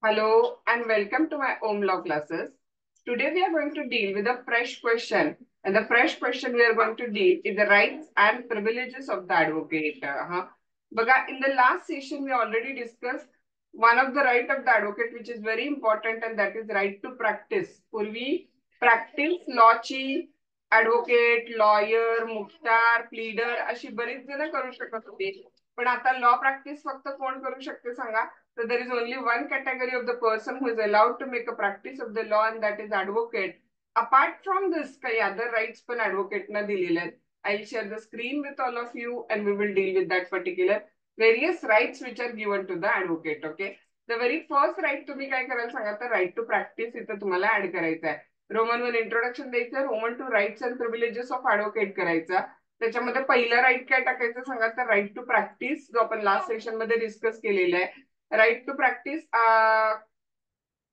Hello and welcome to my Om Law classes. Today we are going to deal with a fresh question, and the fresh question we are going to deal is the rights and privileges of the advocate. In the last session we already discussed one of the right of the advocate which is very important, and that is right to practice. पूर्वी practice lawची advocate, lawyer, Mukhtar, pleader अशी बरीच जण करू शकत होते. पण आता law practice फक्त कोण करू शकते सांगा? So there is only one category of the person who is allowed to make a practice of the law, and that is advocate. Apart from this, काही other rights पण advocate ना दिलेले आहेत. I'll share the screen with all of you and we will deal with that particular various rights which are given to the advocate. Okay. The very first right तुम्ही काय करायला सांगा तर right to practice इथं तुम्हाला add करायचं आहे. Roman 1 introduction द्यायचं, Roman 2 rights and privileges of advocate करायचा. त्याच्यामध्ये पहिला राईट काय टाकायचं सांगा तर राईट टू प्रॅक्टिस, जो आपण लास्ट सेशन मध्ये डिस्कस केलेला आहे. राईट टू प्रॅक्टिस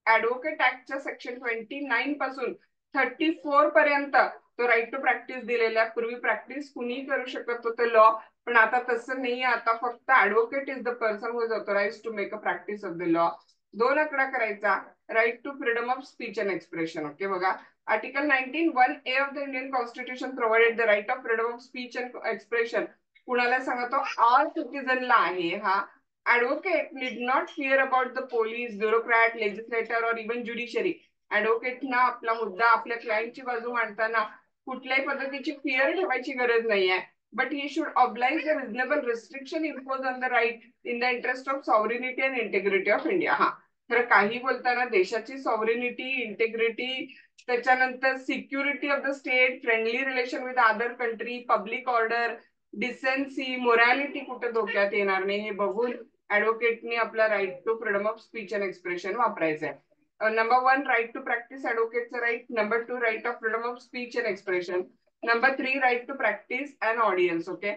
ऍडव्होकेट ऍक्टच्या सेक्शन 29 पासून 34 पर्यंत तो राईट टू प्रॅक्टिस दिलेला आहे. पूर्वी प्रॅक्टिस कुणी करू शकत होतं लॉ, पण आता तसं नाही. आता फक्त advocate is the person who is authorise to make a practice of the law. 2 आकडा करायचा right to freedom of speech and expression. Okay बघा, article 19(1)(a) of the Indian constitution provided the right of freedom of speech and expression. कुणाला सांगतो? All सिटीजनला आहे हा. Advocate need not fear about the police, bureaucrat, legislator or even judiciary. Advocate ना आपला मुद्दा आपल्या क्लायंटची बाजू मांडताना कुठल्याही पद्धतीची फिअर ठेवायची गरज नाहीये. But he should oblige the reasonable restriction imposed on the right in the interest of sovereignty and integrity of India. हा, तर काही बोलताना देशाची सॉव्हरेनिटी, इंटेग्रिटी, त्याच्यानंतर security of the state, friendly relation with other country, public order, decency, morality कुठे धोक्यात येणार नाही हे बघून ऍडव्होकेटने आपला right to freedom of speech and expression वापरायचा आहे. नंबर 1 राईट टू प्रॅक्टिस ऍडव्होकेटचं right. Number 2 right of freedom of speech and expression. Number 3 right to practice and audience. Okay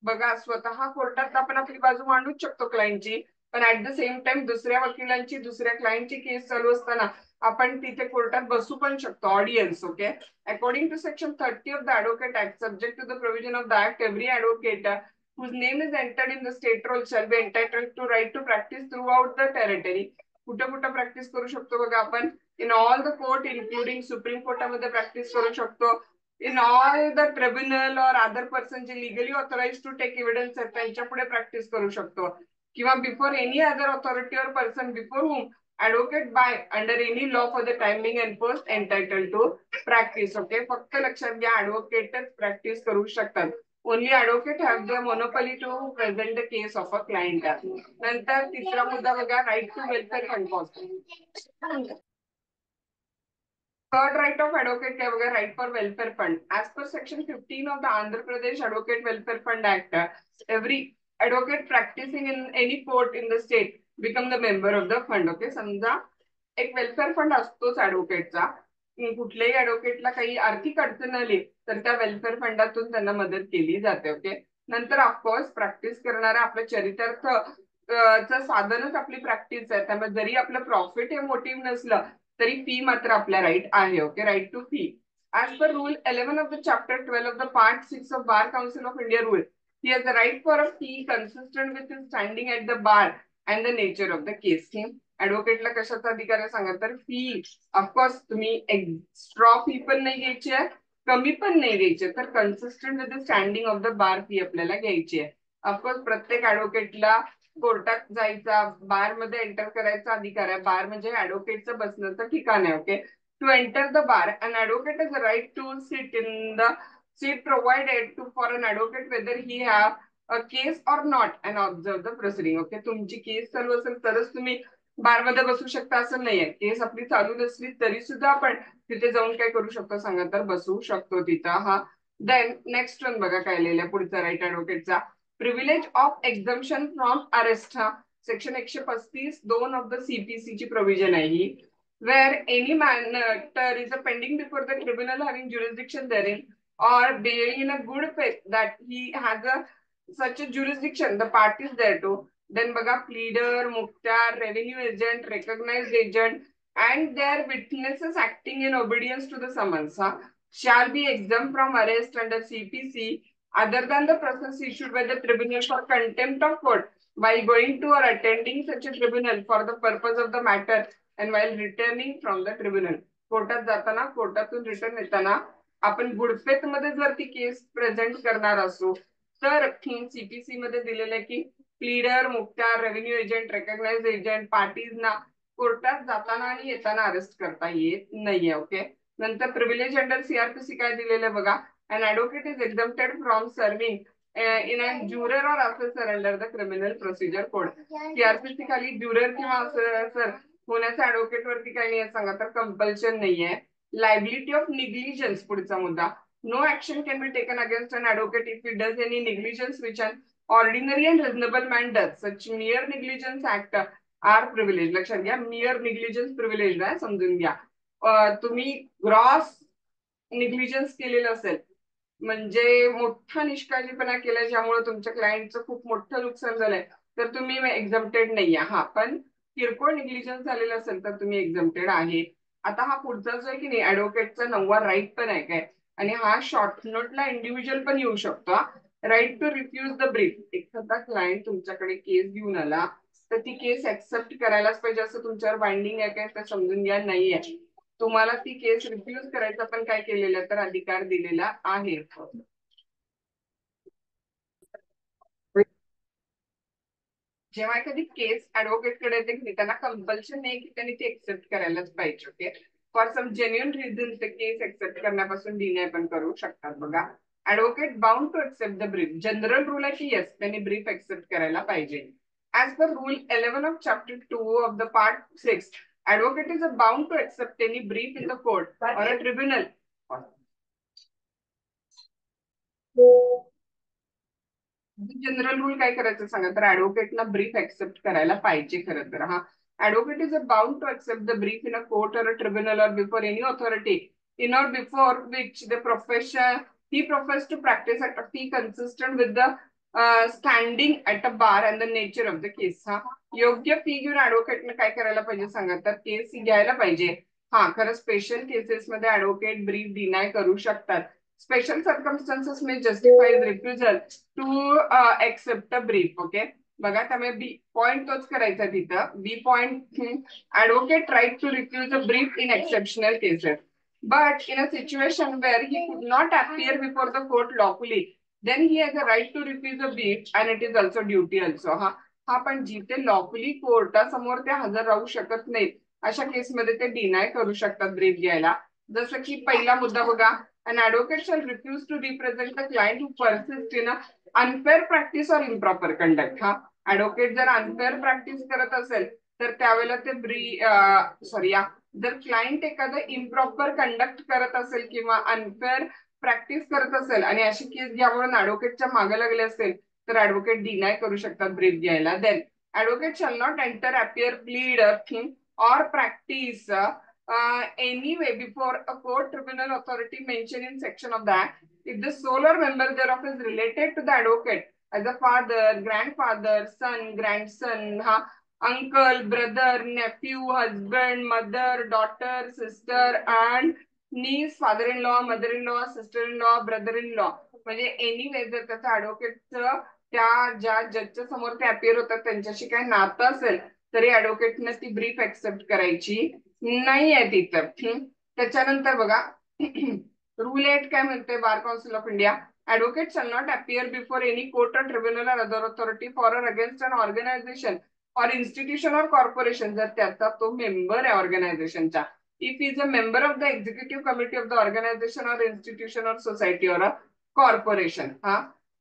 बघा, स्वतः कोर्टात आपण आपली बाजू मांडूच शकतो क्लायंटची, पण ऍट द सेम टाइम दुसऱ्या वकिलांची, दुसऱ्या क्लायंटची केस चालू असताना आपण तिथे कोर्टात बसू पण शकतो. Audience. Okay, according to section 30 of the advocate act, subject to the provision of the act, every advocate whose name is entered in the state roll shall be entitled to right to practice throughout the territory. कुठं कुठं practice करू शकतो बघा आपण? In all the court including supreme कोर्टामध्ये practice करू शकतो. In all the tribunal और अदर पर्सन जे legally authorise to take evidence आहेत त्यांच्या पुढे प्रॅक्टिस करू शकतो. किंवा बिफोर एनी अदर ऑथॉरिटी और person before whom advocate by under any law for the timing and post entitle to practice. Okay, फक्त लक्षात घ्या ऍडव्होकेटच प्रॅक्टिस करू शकतात. Only advocate have the monopoly to present the case of a client. नंतर तिसरा मुद्दा बघा, right to welfare fund. Third right of advocate काय बघा, right for welfare fund. As per section 15 of the Andhra Pradesh Advocate Welfare Fund Act, every advocate practicing in any court in the state become the member of the fund. Okay, समजा एक welfare fund असतोच ऍडव्होकेटचा. कुठल्याही ऍडव्होकेटला काही आर्थिक अडचण आली तर त्या वेलफेअर फंडातून त्यांना मदत केली जाते. ओके, नंतर ऑफकोर्स प्रॅक्टिस करणारा आपल्या चरितार्थ साधनच आपली प्रॅक्टिस आहे. त्यामुळे जरी आपलं प्रॉफिट हे मोटिव्ह नसलं तरी फी मात्र आपल्या राईट आहे. Okay, right to fee. As per Rule 11 of the Chapter 12 of the Part 6 of Bar Council of India rule, he has the right for a fee consistent with his standing at the bar and the nature of the case. ऍडव्होकेटला कशाचा अधिकार आहे सांगा तर fee. Of course तुम्ही extra fee पण नाही घ्यायची आहे, कमी पण नाही घ्यायची, तर consistent with the standing of the bar fee आपल्याला घ्यायची आहे. ऑफकोर्स प्रत्येक ऍडव्होकेटला कोर्टात जायचा, बार मध्ये एंटर करायचा अधिकार आहे. बार म्हणजे ऍडव्होकेटचं बसण्याचं ठिकाण आहे. Okay, to enter the bar, an advocate has the right to sit in the seat provided to for an advocate whether he have a case or not and observe the proceeding. Okay, तुमची केस चालू असेल तरच तुम्ही बारमध्ये बसू शकता असं नाहीये. केस आपली चालू नसली तरी सुद्धा आपण तिथे जाऊन काय करू शकतो सांगा तर बसू शकतो तिथं. हा, देन नेक्स्ट वन बघा काय लिहिलंय पुढचा राईट ऍडव्होकेटचा. Privilege of exemption from arrest. हा, सेक्शन 135(2) ऑफ द सीपीसी ची प्रोव्हिजन आहे ही. Where any matter is pending before the tribunal having jurisdiction therein or being in a good faith that he has a such a jurisdiction, the parties there too. Then baga pleader, mukhtar, revenue agent, recognized agent, and their witnesses acting in obedience to the summons shall be exempt from arrest under CPC other than the process issued by the tribunal for contempt of court while going to or attending such a tribunal for the purpose of the matter and while returning from the tribunal. कोर्टात जाताना, कोर्टातून return येताना आपण गुडफेत मध्ये जर ती केस present करणार असो तर सीपीसी मध्ये दिलेलं आहे की प्लीडर, मुक्त्यार, रेव्हेन्यू एजंट, रेकग्नाइज एजंट, पार्टीजना कोर्टात जाताना आणि येताना अरेस्ट करता येत नाहीये. ओके. नंतर प्रिव्हिलेज अंडर सीआरपीसी काय दिलेलं आहे बघा. An advocate is exempted from serving in a juror or assessor under the criminal procedure code. CrPC खाली ज्युरर किंवा असेसर होण्याचा ऍडव्होकेट वरती काही नाही सांगा तर कंपल्शन नाहीये. लायबिलिटी ऑफ निग्लिजन्स पुढचा मुद्दा. No action can be taken against an advocate if he does any negligence which an ordinary and reasonable man does. Such mere negligence act are privileged. लक्षात घ्या, mere negligence privileged आहे, समजून घ्या. तुम्ही gross negligence केलेलं असेल म्हणजे मोठा निष्काळजीपणा केला ज्यामुळे तुमच्या क्लायंटचं खूप मोठं नुकसान झालंय तर तुम्ही एक्झम्प्टेड नाहीये. हा, पण किरकोळ निग्लिजन्स झालेलं असेल तर तुम्ही एक्झम्प्टेड आहे. आता हा पुढचा जो आहे की नाही ऍडव्होकेटचा 9वा राईट पण आहे काय, आणि हा शॉर्ट नोटला इंडिव्हिज्युअल पण येऊ शकतो. Right to refuse the brief. एखादा क्लायंट तुमच्याकडे केस घेऊन आला तर ती केस ऍक्सेप्ट करायलाच पाहिजे असं तुमच्यावर बाइंडिंग आहे काय तर समजून घ्या नाहीये. तुम्हाला ती केस रिफ्यूज करायचा पण काय केलेला तर अधिकार दिलेला आहे. जेव्हा एखादी केस ऍडव्होकेट कडे येते की त्यांना कंपल्शन नाही की त्यांनी ती एक्सेप्ट करायलाच पाहिजे. Okay. For some genuine reason ते केस एक्सेप्ट करण्यापासून डिनाय पण करू शकतात. बघा, advocate bound to accept the brief. General rule आहे की येस त्यांनी ब्रीफ एक्सेप्ट करायला पाहिजे. As per Rule 11 of Chapter 2 of the Part 6, advocate is bound to accept any brief in the court or a tribunal. General rule काय करायचं सांगा तर ऍडव्होकेटला brief accept करायला पाहिजे. खरं तर हा advocate is bound to accept the brief in a court or a tribunal or before any authority in or before which the profession he professed to practice at a fee consistent with the standing at a bar and the nature of the case. हा, योग्य fee घेऊन ऍडव्होकेटने काय करायला पाहिजे सांगा तर केस घ्यायला पाहिजे. हा, खरं स्पेशल केसेस मध्ये ऍडव्होकेट ब्रीफ डिनाय करू शकतात. Special circumstances may justifies refusal to accept a brief. Okay. बघा, त्यामुळे बी पॉइंट तोच करायचा तिथं. B point, advocate right to refuse a brief in exceptional cases but in a situation where he could not appear before the court lawfully then he has a right to refuse a brief and it is also duty also. हा पण जिथे lawfully कोर्टासमोर ते हजर राहू शकत नाहीत अशा केसमध्ये ते डिनाय करू शकतात ब्रीफ घ्यायला. जसं की पहिला मुद्दा बघा, an advocate shall refuse to represent the client who persists in a unfair practice or improper conduct. हा, ऍडव्होकेट जर अनफेअर प्रॅक्टिस करत असेल तर त्यावेळेला ते जर क्लायंट एखादं इम्प्रॉपर कंडक्ट करत असेल किंवा अनफेअर प्रॅक्टिस करत असेल आणि अशी केस घ्या म्हणून ऍडव्होकेटच्या मागे लागले असेल तर ऍडव्होकेट डिनाय करू शकतात ब्रीफ घ्यायला. Then advocate shall not enter, appear, plead or practice anyway before a court, tribunal, authority mentioned in section of the act if the sole or member thereof is related to the advocate as a father, grandfather, son, grandson, uncle, brother, nephew, husband, mother, daughter, sister and niece, father-in-law, mother-in-law, sister-in-law, brother-in-law. म्हणजे anyway जर त्याचा ऍडव्होकेटचं त्या ज्या जजच्या समोर ते appear होतात त्यांच्याशी काही नातं असेल तरी ऍडव्होकेटने ती ब्रीफ एक्सेप्ट करायची नाही आहे तिथं. त्याच्यानंतर बघा रूल 8 काय म्हणते बार Council of India. Advocate shall not appear before any court or tribunal or other authority for or against an organization or institution or corporation जर त्याचा तो मेंबर आहे ऑर्गनायझेशनचा. If he is a member of the executive committee of the organization or institution or society or a corporation.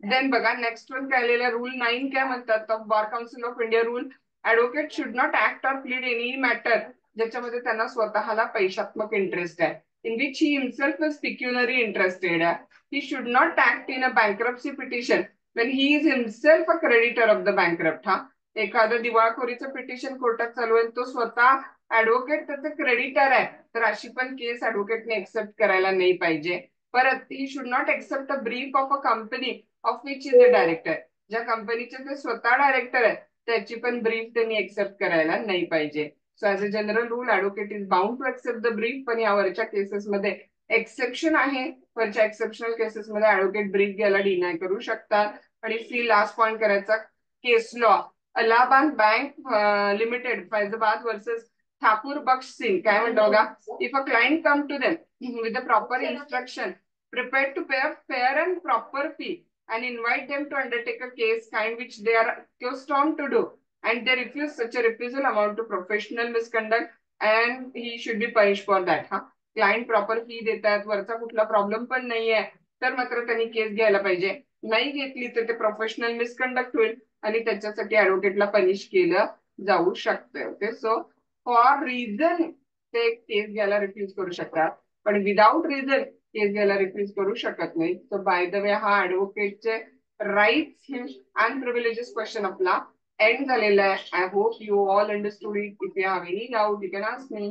Then बघा next one काय लिहिलं, rule 9 काय म्हणतात Bar Council of India rule. Advocate should not act or plead any matter ज्याच्यामध्ये त्यांना स्वतःला पैशात्मक interest आहे, in which he himself is pecuniary interested. He should not act in a bankruptcy petition when he is himself a creditor of the bankrupt. एखादं दिवाळखोरीचं petition कोर्टात चालू आहे तो स्वतः ऍडव्होकेट त्याचं क्रेडिटर आहे तर अशी पण केस ऍडव्होकेटने एक्सेप्ट करायला नाही पाहिजे. परत he should not accept a brief of a company of which is a director. ज्या कंपनीचे ते स्वतः डायरेक्टर आहे त्याची पण ब्रीफ त्यांनी एक्सेप्ट करायला नाही पाहिजे. So as a general rule advocate is bound to accept the brief, पण यावरच्या केसेसमध्ये एक्सेप्शन आहे. वरच्या एक्सेप्शनल केसेसमध्ये ऍडव्होकेट ब्रीफ घ्यायला डिनाय करू शकतात. आणि सी लास्ट पॉइंट करायचा case law. Allahabad bank limited Faizabad versus Thakur Bakhsh Singh काय म्हणतो बघा, if a client come to them with the proper instruction prepared to pay a fair and proper fee and invite them to undertake a case kind which they are accustomed to do and they refuse, such a refusal amount to professional misconduct and he should be punished for that. हा client proper fee देतात, वरचा कुठला problem पण नाहीये, तर मात्र त्यांनी केस घ्यायला पाहिजे. नाही घेतली तर ते प्रोफेशनल मिसकंडक्ट होईल आणि त्याच्यासाठी ऍडव्होकेटला पनिश केलं जाऊ शकते. ओके, सो फॉर रिझन ते केस घ्यायला रिफ्यूज करू शकतात, पण विदाउट रिझन केस घ्यायला रिफ्यूज करू शकत नाही. सो बाय द वे हा ऍडव्होकेटचे राईट्स अँड प्रिव्हिलेजेस क्वेश्चन आपला एंड झालेला आहे. I hope you all understood it. If you have any doubt you can ask me.